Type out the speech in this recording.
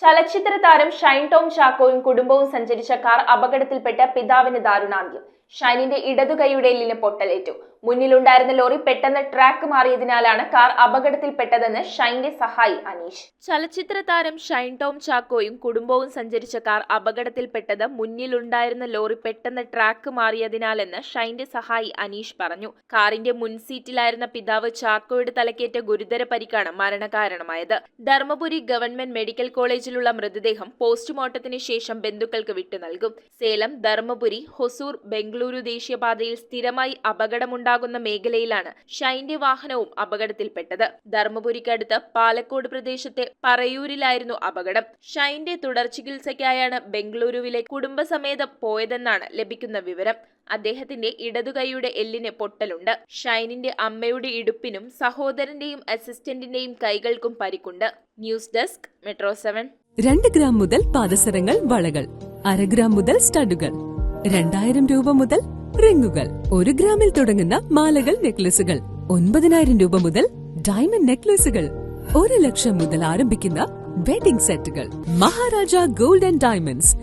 ചലച്ചിത്ര താരം ഷൈൻ ടോം ചാക്കോയും കുടുംബവും സഞ്ചരിച്ച കാർ അപകടത്തിൽപ്പെട്ട് പിതാവിന് ദാരുണാന്ത്യം. ഷൈനിന്റെ ഇടതുകൈയുടെ എല്ലിന് പൊട്ടലേറ്റു. മുന്നിലുണ്ടായിരുന്ന ലോറി പെട്ടെന്ന് ട്രാക്ക് മാറിയതിനാലാണ് കാർ അപകടത്തിൽപ്പെട്ടതെന്ന് ഷൈന്റെ സഹായി അനീഷ്. ചലച്ചിത്ര താരം ഷൈൻ ടോം ചാക്കോയും കുടുംബവും സഞ്ചരിച്ച കാർ അപകടത്തിൽപ്പെട്ടത് മുന്നിലുണ്ടായിരുന്ന ലോറി പെട്ടെന്ന് ട്രാക്ക് മാറിയതിനാലെന്ന് ഷൈന്റെ സഹായി അനീഷ് പറഞ്ഞു. കാറിന്റെ മുൻസീറ്റിലായിരുന്ന പിതാവ് ചാക്കോയുടെ തലക്കേറ്റ ഗുരുതര പരിക്കാണ് മരണകാരണമായത്. ധർമ്മപുരി ഗവൺമെന്റ് മെഡിക്കൽ കോളേജിലുള്ള മൃതദേഹം പോസ്റ്റ്മോർട്ടത്തിന് ശേഷം ബന്ധുക്കൾക്ക് വിട്ടു നൽകും. സേലം, ധർമ്മപുരി, ഹൊസൂർ, ബംഗളൂരു ദേശീയപാതയിൽ സ്ഥിരമായി അപകടമുണ്ടാകുന്ന മേഖലയിലാണ് ഷൈന്റെ വാഹനവും അപകടത്തിൽപ്പെട്ടത്. ധർമ്മപുരിക്കടുത്ത് പാലക്കോട് പ്രദേശത്തെ പറയൂരിലായിരുന്നു അപകടം. ഷൈന്റെ തുടർ ചികിത്സയ്ക്കായാണ് ബംഗളൂരുവിലെ കുടുംബസമേതം പോയതെന്നാണ് ലഭിക്കുന്ന വിവരം. അദ്ദേഹത്തിന്റെ ഇടതുകൈയുടെ എല്ലിന് പൊട്ടലുണ്ട്. ഷൈനിന്റെ അമ്മയുടെ ഇടുപ്പിനും സഹോദരന്റെയും അസിസ്റ്റന്റിന്റെയും കൈകൾക്കും പരിക്കുണ്ട്. News desk metro 7. 2 ഗ്രാം മുതൽ പാദസരങ്ങൾ, വളകൾ, 1/2 ഗ്രാം മുതൽ സ്റ്റഡുകൾ, 2000 രൂപ മുതൽ റിങ്ങുകൾ, 1 ഗ്രാമിൽ തുടങ്ങുന്ന മാലകൾ, നെക്ലസുകൾ, 9000 രൂപ മുതൽ ഡയമണ്ട് നെക്ലസുകൾ, 1 ലക്ഷം മുതൽ ആരംഭിക്കുന്ന വെഡിംഗ് സെറ്റുകൾ. Maharaja gold and diamonds,